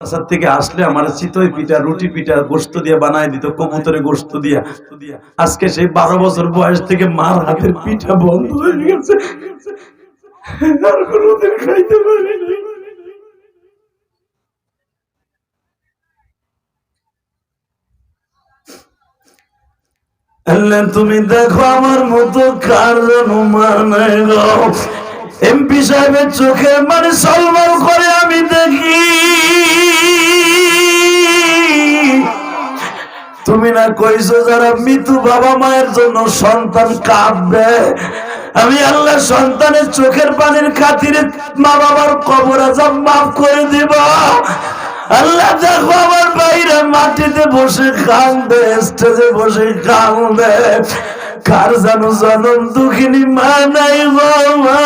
আসার থেকে আসলে আমার চিতই পিঠা রুটি পিঠা গোস্ত দিয়ে বানায় দিত, কবুতরে গোস্ত দিয়া। আজকে সেই 12 বছর বয়স থেকে মার হাতের পিঠা বন্ধ হয়ে গেছে, আর কোনোদিন খাইতে পারি না। আল্লাহ তুমি দেখো আমার মতো কার যেন মানে গো, এমপি সাহেবের চোখে মানে সলমল করে আমি দেখি। তুমি না কইছো যারা মৃত্যু বাবা মায়ের জন্য সন্তান কাঁদবে, আমি আল্লাহ সন্তানের চোখের পানির খাতিরে মা বাবার কবর আযাব মাফ করে দিব। আল্লাহ দেখো আমার ভাইরা মাটিতে বসে কাঁদে, স্টেজে বসে কাঁদে, কার জানো জনম দুঃখিনী মা নাই বাবা।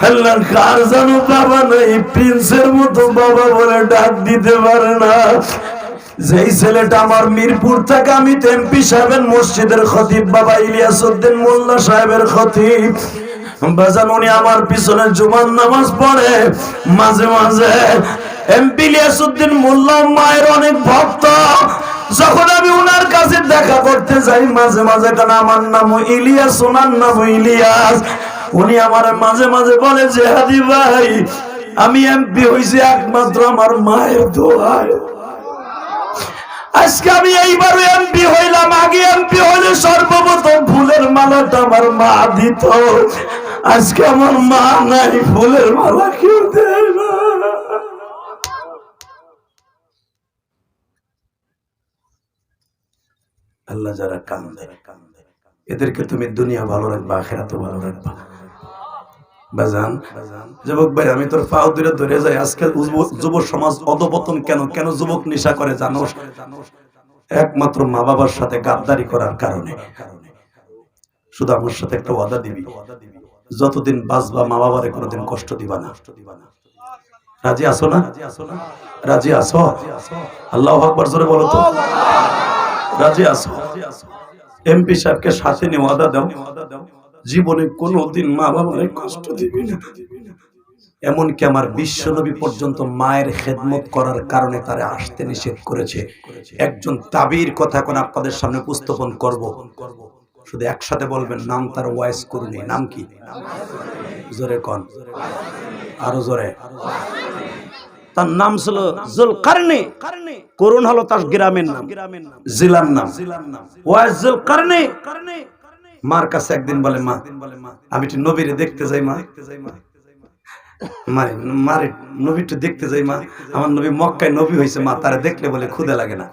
আল্লাহ কার জানো বাবা নাই, প্রিন্সের মতো বাবা বলে ডাক দিতে পারে না। যেই ছেলেটা আমার মিরপুর থেকে আমি এমপি সাহেবের মসজিদের খতিব বাবা ইলিয়াস উদ্দিন মোল্লা সাহেবের খতিব বাজান, উনি আমার পিছনে জুমার নামাজ পড়ে মাঝে মাঝে। এমপি ইলিয়াস উদ্দিন মোল্লা মায়ের অনেক ভক্ত। যখন আমি উনার কাছে দেখা করতে যাই মাঝে মাঝে, কারণ আমার নাম ইলিয়াস, ওনার নাম ইলিয়াস, উনি আমার মাঝে মাঝে বলে যে হাদি ভাই আমি এমপি হইছি একমাত্র আমার মায়ের দোয়ায়। আজকে আমি এইবার এমপি হইলাম, আগে এমপি হইলে সর্বপ্রথম ফুলের মালাটা আমার মা দিত। আজকে আমার মা নাই, ফুলের মালা কেউ দেয় না। আল্লাহ যারা কান্দে এদেরকে তুমি দুনিয়া ভালো রাখবা, আখিরাতও ভালো রাখবা। বাজান যুবক ভাই, আমি তোর পাও ধরে ধরে যাই। আজকাল যুব সমাজ অধপতন কেন? কেন যুবক নেশা করে জানোস? একমাত্র মা বাবার সাথে গাদ্দারি করার কারণে। শুধু আমার সাথে একটা ওয়াদা দিবি, যতদিন বাঁচবা মা বাবারে কোনোদিন কষ্ট দিবা না। রাজি আছো না? রাজি আছো? আল্লাহু আকবার জোরে বলো তো। রাজি আছো? এমপি সাহেবকে সাথে নিয়ে ওয়াদা দাও, জীবনে কোনোদিন মা বাবারে কষ্ট দিবি না। এমনকি আমার বিশ্বনবী পর্যন্ত মায়ের খেদমত করার কারণে তারা আসতে নিষেধ করেছে। একজন তাবির কথা এখন আপনাদের সামনে উপস্থাপন করব, শুধু একসাথে বলবেন নাম, তার ওয়াইস করুনি। নাম কি? জোরে কোন, আরো জোরে। তার নাম ছিল জুলকারনি, করুন হলো তার গ্রামের নাম, জেলার নাম ওয়াইস জুলকারনি। মার কাছে একদিন বলে, মা আমি একটু নবীরে দেখতে যাই, মা মারে নবীটা দেখতে যাই, মা আমার নবী মক্কায় নবী হয়েছে, মা তারা দেখলে বলে ক্ষুধা লাগে না।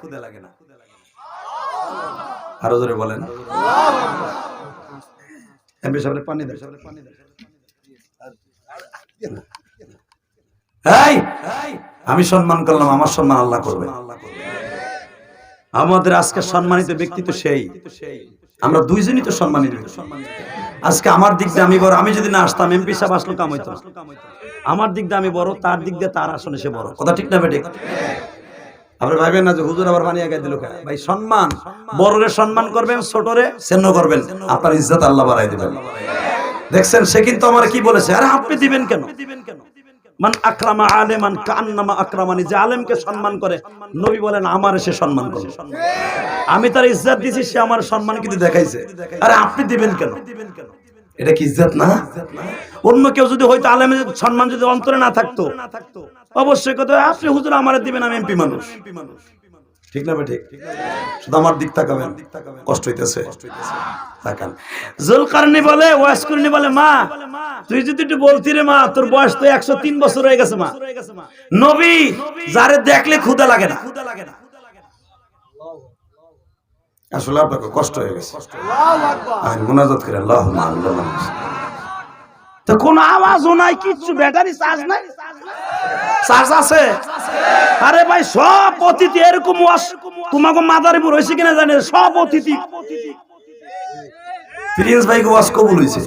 আরো জোরে বলেন। পানি দেয়। আমি সম্মান করলাম, আমার সম্মান আল্লাহ করবে। আমাদের আজকে সম্মানিত ব্যক্তি তো সেই, আমরা দুইজনই তো সম্মানিত। আজকে আমার দিক দিয়ে আমি বড়, আমি যদি না আসতাম এমপি সাহেব আসলো কাম হইতো না। আমার দিক দিয়ে আমি বড়, তার দিক দিয়ে তার আসনে সে বড়। কথা ঠিক না বেটে? আপনারা ভাবেন না যে হুজুর আবার পানি আগায় দিল। ভাই সম্মান, বড়রে সম্মান করবেন, ছোটরে সেন্ন করবেন, আপনার ইজ্জত আল্লাহ বাড়াই দিবেন। দেখছেন সে কিন্তু আমার কি বলেছে, আরে আপনি দিবেন কেন? মান আকরামা আলেমান কান্নামা আকরামানি, যে আলেমকে সম্মান করে নবী বলেন আমার সে সম্মান করে। আমি তার ইজ্জত দিছি, সে আমার সম্মান কিন্তু দেখাইছে, আরে আপনি দিবেন কেন? এটা কি ইজ্জত না? অন্য কেউ যদি হয়তো আলেমের সম্মান যদি অন্তরে না থাকতো, অবশ্যই কথা আপনি হুজুর আমারে দিবেন, আমি এমপি মানুষ। ঠিক না ঠিক? শুধু আমার দিক তাকাবেন, কষ্ট হইতেছে তাকান। জুলকারনি বলে, ওয়াসকুরনি বলে, মা তুই যদি একটু বলতি রে মা, তোর বয়স তো 103 বছর হয়ে গেছে মা, নবী যারে দেখলে ক্ষুধা লাগে না। আসলে আপনাকে কষ্ট হয়ে গেছে, আমি মুনাজাত করে আল্লাহুম্মা আল্লাহ। তো কোন আওয়াজও নাই, কিচ্ছু, ব্যাটারি চার্জ নাই, চার্জ আছে? আরে ভাই সব অতিথি এরকম ওয়াজ তোমাকে মাদারীপুর হইছে কিনা জানেন? সব অতিথি প্রিন্স ভাই ওয়াজ কবুল হইছে,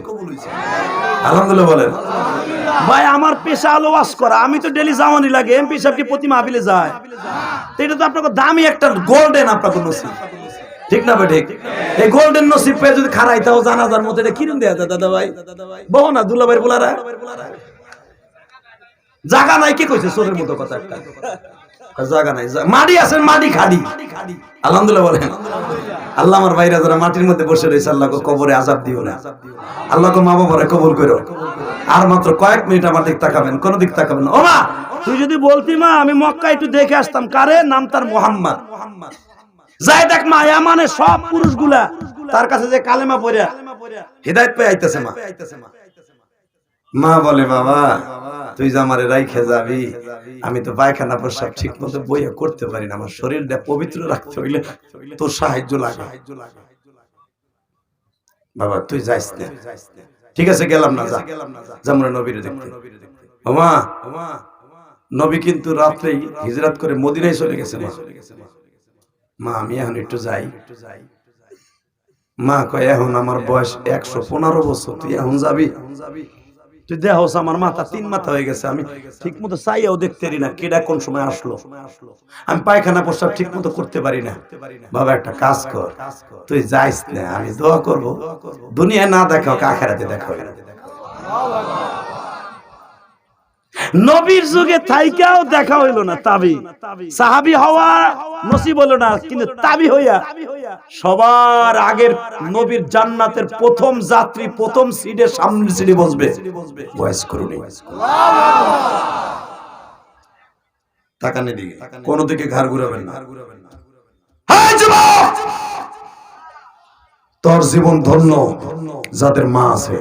আলহামদুলিল্লাহ বলেন। ভাই আমার পেশা হলো ওয়াজ করা, আমি তো ডেইলি যাওয়ানি লাগে। এমপি সাহেব কি প্রতি মাহফিলে যায়? তো এটা তো আপনাকে দামি একটা গোল্ডেন আপনাকে নসিব। ঠিক না ভাই? ঠিক। এই গোল্ডেন নসিব পেয়ে যদি খারাইতাও জানাজার মধ্যে এটা কিরম দেয়া যায় দাদা ভাই? বহ না দুলাভাইয়ের পোলারা জায়গা নাই, কি কইছে চোরের মতো কথা একটা, জায়গা নাই, মাটি আছেন, মাটি খাড়ি। আলহামদুলিল্লাহ বলেন। আল্লাহ আমার ভাইরা যারা মাটির মধ্যে বসে রয়েছে, আল্লাহকে কবরে আযাব দিও না, আল্লাহকে মা বাবারে কবুল করো। আর মাত্র কয়েক মিনিট আমার দিক তাকাবেন, কোন দিক তাকাবেন না। ও মা, তুই যদি বলতি মা আমি মক্কা একটু দেখে আসতাম, কারে নাম তার মুহাম্মদ, যাই দেখ মা মানে সব পুরুষগুলা তার কাছে যে কালেমা পড়িয়া হিদায়াত পেয়ে আইতেছে। মা মা বলে বাবা তুই যে আমারে রাইখে যাবি, আমি তো পায়খানা প্রস্রাব ঠিক মতো বইয়া করতে পারি না, আমার শরীরটা পবিত্র রাখতে হইলে তোর সাহায্য লাগে। বাবা তুই যাইস না, ঠিক আছে গেলাম না, যা আমরা নবীর দেখতে। ওমা নবী কিন্তু রাত্রেই হিজরত করে মদিনায় চলে গেছে। মা আমি এখন একটু যাই। মা কয় এখন আমার বয়স 115 বছর, তুই এখন যাবি? তুই দেহস আমার মাথা 3 মাথা হয়ে গেছে, আমি ঠিক মতো চাইয়াও দেখতে পারি না কেডা কোন সময় আসলো, আমি পায়খানা প্রস্রাব ঠিক মতো করতে পারি না। বাবা একটা কাজ কর, তুই যাইস না, আমি দোয়া করব দুনিয়া না দেখাও আখিরাতে দেখাও। নবীর যুগে থাইকাও দেখা হইল না তাবি, সাহাবী হওয়া নসিব হলো না, কিন্তু তাবি হইয়া সবার আগের নবীর জান্নাতের প্রথম যাত্রী, প্রথম সিটের সামনের সিটে বসবে বয়স করুনি। তাকানে দিকে, কোন দিকে ঘাড় ঘুরাবেন না। হায় যুবক, তোর জীবন ধন্য যাদের মা আছে।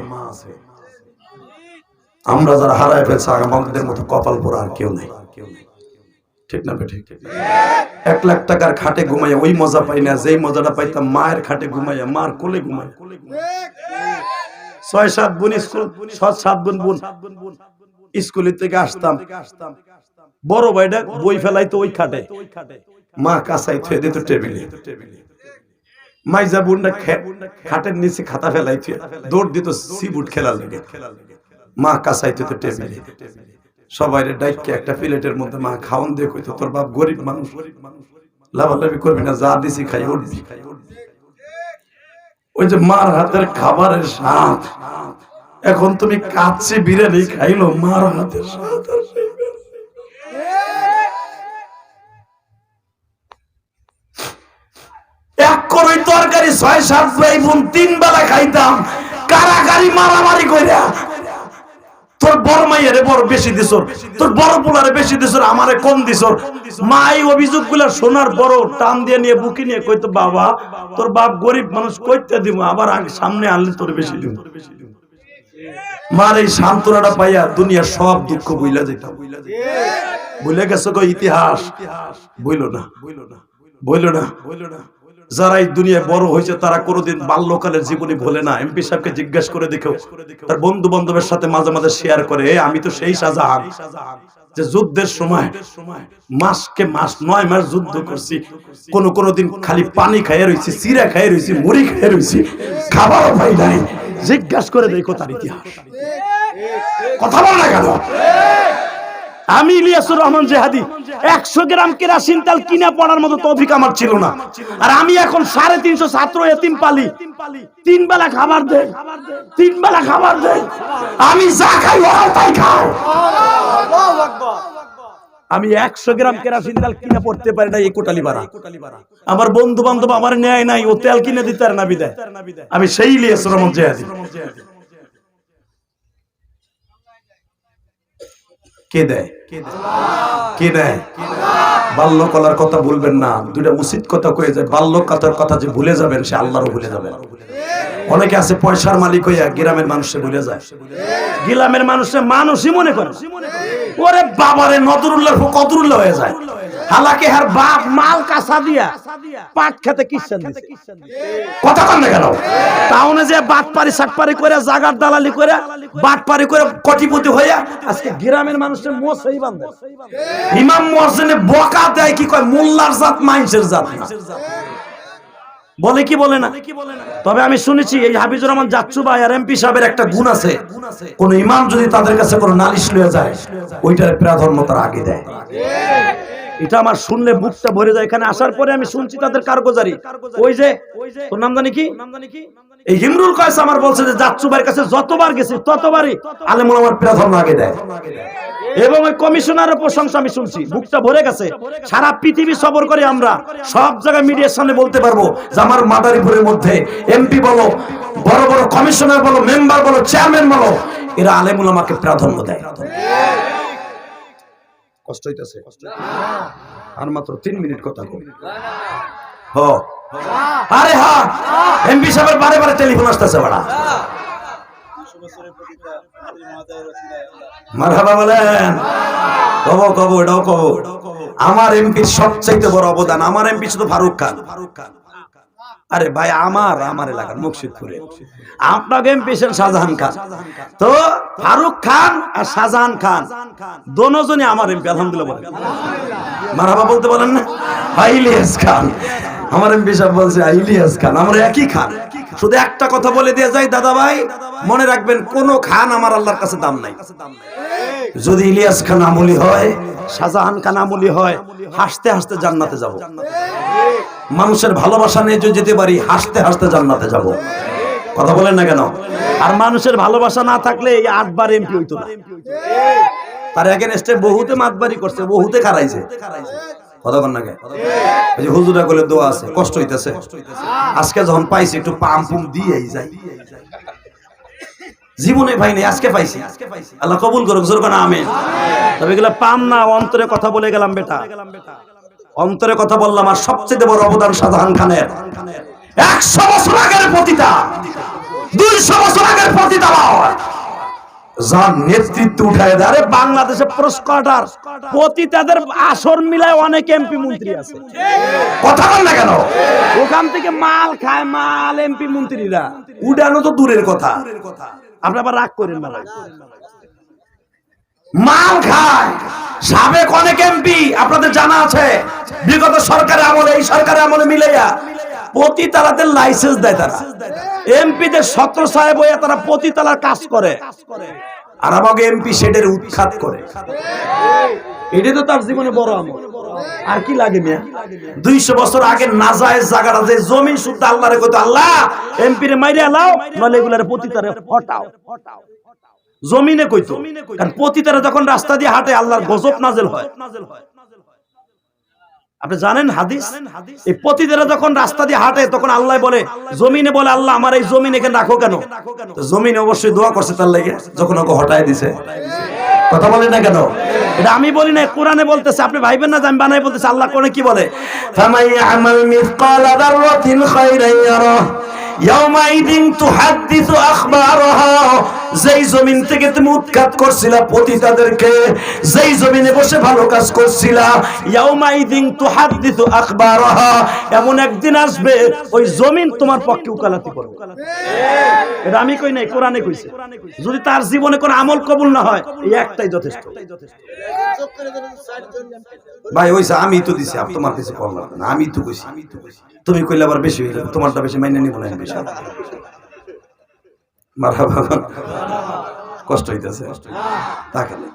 আমরা যারা হারায় ফেলছি আমাদের মতো কপাল পোড়া আর কেউ নেই, ঠিক না? ঠিক। 1 লাখ টাকার খাটে ঘুমাইয়া ওই মজা পাই না যেই মজাটা পাইতাম মায়ের খাটে ঘুমাইয়া, মার কোলে ঘুমাই। 6-7 বোন স্কুল, 7 বোন স্কুল থেকে আসতাম, বড় ভাইটা বই ফেলাইতো ওই খাটে, মা কাঁচাই থুয়ে দিত টেবিলে, মাইজা বোনটা খাটের নিচে খাতা ফেলাইতো, দৌড় দিত সিবুট খেলার লেগে, মা কাঁচাইতো তো টেবিলে। সবাই ডাইকে একটা প্লেটের মধ্যে মা খাওন দিয়ে কইতো তোর বাপ গরিব মানুষ, লাভালাভি করবি না, যা দিছি খাই উঠবি। ওই যে মার হাতের খাবারের স্বাদ, এখন তুমি কাচ্চি বিরিয়ানি খাইলো, মার হাতের স্বাদ আর সেই এক করে তরকারি 6-7 ভাই বোন 3 বেলা খাইতাম, কারাকারি মারামারি কইরা তোর বড় মাইয়ারে বড় বেশি দিছ, তোর বড় পোলারে বেশি দিছ, আমারে কম দিছ। মাই অভিযোগ গুলা শোনার বড় টান দিয়ে নিয়ে বুকি নিয়ে কইতো বাবা তোর বাপ গরিব মানুষ কইতে দিব, আবার সামনে আনলে তোর বেশি দিব। মার এই সান্ত্বনাটা পাইয়া দুনিয়ার সব দুঃখ বুইলা যেত। ভুলে গেছো গো ইতিহাস, বইলো না, বইলো না। যারা এই দুনিয়ায় বড় হয়েছে তারা কোনোদিন বাল্যকালের জীবনী ভোলে না। এমপি সাহেবকে জিজ্ঞেস করে দেখো, তার বন্ধু বান্ধবের সাথে মাঝে মাঝে শেয়ার করে, আমি তো সেই শাহজাহান যে যুদ্ধের সময় মাসকে মাস 9 মাস যুদ্ধ করছি, কোন দিন খালি পানি খাইয়ে রয়েছি, চিরা খাইয়ে রয়েছি, মুড়ি খাইয়ে রয়েছি, খাবারও পাই নাই। জিজ্ঞাসা করে দেখো তার ইতিহাস। কথা বল না কেন? আমি ইলিয়াসুর রহমান জেহাদি 100 গ্রাম কেরাসিন তেল কিনা পড়ার মতো তৌফিক আমার ছিল না, আর আমি এখন 350 ছাত্র এতিম পালি, 3 বেলা খাবার দেই, 3 বেলা খাবার দেই, আমি যা খাই ওরাও তাই খাও। আল্লাহু আকবার। আমি 100 গ্রাম কেরাসিন তেল কিনা পড়তে পারি না, এই কোটালি বাড়া। আমার বন্ধু বান্ধব আমার নেয় নাই, ও তেল কিনে দিতে আর না বিদায়। আমি সেই ইলিয়াসুর রহমান জেহাদি। কে দেয়? কে দেয়? বাল্যকালের কথা বলবেন না, দুইটা উচিত কথা কয়ে যায়। বাল্যকালের কথা যে ভুলে যাবেন সে আল্লাহরও ভুলে যাবেন। অনেকে আছে পয়সার মালিক হইয়া গ্রামের মানুষে ভুলে যায়। গ্রামের মানুষে মানুষই মনে করে, ওরে বাবারে নজরুল্লাহ কদরুল্লাহ হয়ে যায়। হালাকে হার বাপ মাল কাঁচা দিয়া পাট খেতে কিচ্ছেন দিছে। কথা কন না কেন? টাউনে যে বাটপারি সাটপারি করে জাগার দালালি করে বাটপারি করে কোটিপতি হইয়া আজকে গ্রামের মানুষের মোছই বাঁধে। ইমাম মুয়াজ্জিনে বকা দেয়, কি কয় মোল্লার জাত মাইনসের জাত না। বলে কি বলে না? তবে আমি শুনেছি এই হাফিজুর রহমান জাচ্চু ভাই আর এমপি সাহেবের একটা গুণ আছে, কোন ইমাম যদি তাদের কাছে কোনো নালিশ লয়ে যায় ওইটার প্রাধান্য তারা আগে দেয়। এটা আমার শুনলে বুকটা ভরে যায়। এখানে আসার পরে আমি শুনছি তাদের কারগুজারি। ওই যে তোর নাম জানি কি, এই হিমরুল কয়েস আমার বলছে যে জাচ্চু ভাইয়ের কাছে যতবার গেছি ততবারই আলেম ওলামার প্রাধান্য আগে দেয়, এবং ওই কমিশনারের প্রশংসা আমি শুনছি, বুকটা ভরে গেছে। সারা পৃথিবী সফর করে আমরা সব জায়গায় মিডিয়ার সামনে বলতে পারবো যে আমার মাদারীপুরের মধ্যে এমপি বলো, বড় বড় কমিশনার বলো, মেম্বার বলো, চেয়ারম্যান বলো, এরা আলেম ওলামাকে প্রাধান্য দেয়। কষ্ট হইতেছে? আর মাত্র 3 মিনিট কথা কই। আরে হ্যাঁ, এমপি সাহেবের বারে বারে টেলিফোন আসতেছে বড়া। মারহাবা বলেন, কবো কবো এটাও কবো। আমার এমপির সবচাইতে বড় অবদান, আমার এমপি শুধু ফারুক খান। আরে ভাই আমার এলাকার মুর্শিদপুরে, আপনাকে এমপি শাহজাহান খান। তো ফারুক খান আর শাহজাহান খান দোনোজনই আমার এমপি, আলহামদুলিল্লাহ বলেন। মারহাবা বলতে বলেন না? ইলিয়াস খান, আমার এমপি সাহেব বলছে ইলিয়াস খান, আমরা একই খান। শুধু একটা কথা বলে দিয়ে যাই, দাদা ভাই মনে রাখবেন, কোন খান আমার আল্লাহর কাছে দাম নাই। যদি ইলিয়াস খান আমলি হয়, শাহজাহান খান আমলি হয়, হাসতে হাসতে জান্নাতে যাব। মানুষের ভালোবাসা নিয়ে যদি যেতে পারি, হাসতে হাসতে জান্নাতে যাব। কথা বলেন না কেন? আর মানুষের ভালোবাসা না থাকলে এই 8 বার এমপি হইতো না। তার এগেনস্টে বহুতে মাতবাড়ি করছে, বহুতে খারাইছে। কথা বল না কেন? এই যে হুজুরা বলে দোয়া আছে, কষ্ট হইতেছে। আজকে যখন পাইছি একটু পাম পুম দিয়েই যাই। জীবনে পাই নাই, আজকে পাইছি, আল্লাহ কবুল করুক, জোর করে আমিন। তবে এগুলা পাম না, অন্তরে কথা বলে গেলাম বেটা, অন্তরে কথা বললাম। আর সবচেয়ে বড় অবদান শাহজাহান খানের। 100 বছর আগের পতিতা, 200 বছর আগের পতিতা যার নেতৃত্ব উঠায় দেয়। আরে বাংলাদেশে পুরস্কার পতিতাদের আসর মিলায় অনেক এমপি মন্ত্রী আছে। কথা বল না কেন? ওখান থেকে মাল খায়, মাল এমপি মন্ত্রীরা উড়ানো তো দূরের কথা, আপনি আবার রাগ করেন না। মাল খায় সাবেক অনেক এমপি, আপনাদের জানা আছে। বিগত সরকারের আমলে, এই সরকারের আমলে মিলাইয়া পতিতালাদের লাইসেন্স দেয় তারা। এমপিদের ছত্র সাহেব হইয়া তারা পতিতালার কাজ করে, আর আমাকে এমপি শেডের উৎখাত করে। এটা তো তার জীবনে বড় আমল। আর কি লাগে মিয়া? 200 বছর আগে নাজায়েজ জায়গাটা যে জমি শুদ্ধ আল্লাহরে কইতো, আল্লাহ এমপি রে মাইরা লাও, নলে এগুলার পতিতারে হটাও। জমিনে কইতো, কারণ পতিতারা যখন রাস্তা দিয়ে হাঁটে আল্লাহর গজব নাজেল হয়। আপনি জানেন হাদিস, এই পতিতারা যখন রাস্তা দিয়ে হাঁটে তখন আল্লাহ বলে, জমিনে বলে, আল্লাহ আমার এই জমিন এখানে রাখো কেন? জমিনে অবশ্যই দোয়া করছে তার লাগে, যখন ওকে হটায় দিছে। কথা বলেন না কেন? এটা আমি বলি না, কোরআনে বলতেছে। আপনি ভাইবেন না যে আমি বানাই বলতেছি। আল্লাহ কোরআনে কি বলে? ফামাইয়ামাল মিসকালা যাররাতিন খায়রান ইয়ারা ইয়াওমাইদিন তুহাদ্দিসু আখবারাহা। যেই জমিন থেকে তুমি উৎখাত করছিলা পতিতাদেরকে, যেই জমিনে বসে ভালো কাজ করছিলা, ইয়াওমাইদিন তুহাদ্দিসু আখবারাহা, এমন একদিন আসবে ওই জমিন তোমার পক্ষে উকালাতি করবে। এটা আমি কই নাই, কোরআনে কইছে। যদি তার জীবনে কোনো আমল কবুল না হয়, এই একটাই যথেষ্ট। ভাই ওইসা আমি তো দিছি, আপ তোমার কিছু করলাম না, আমি তো কইছি। তুমি কইলে আবার বেশি হইলো, তোমারটা বেশি মাইনে নিব না বেশি। মারহাবা, কষ্ট হইতেছে। তাকালে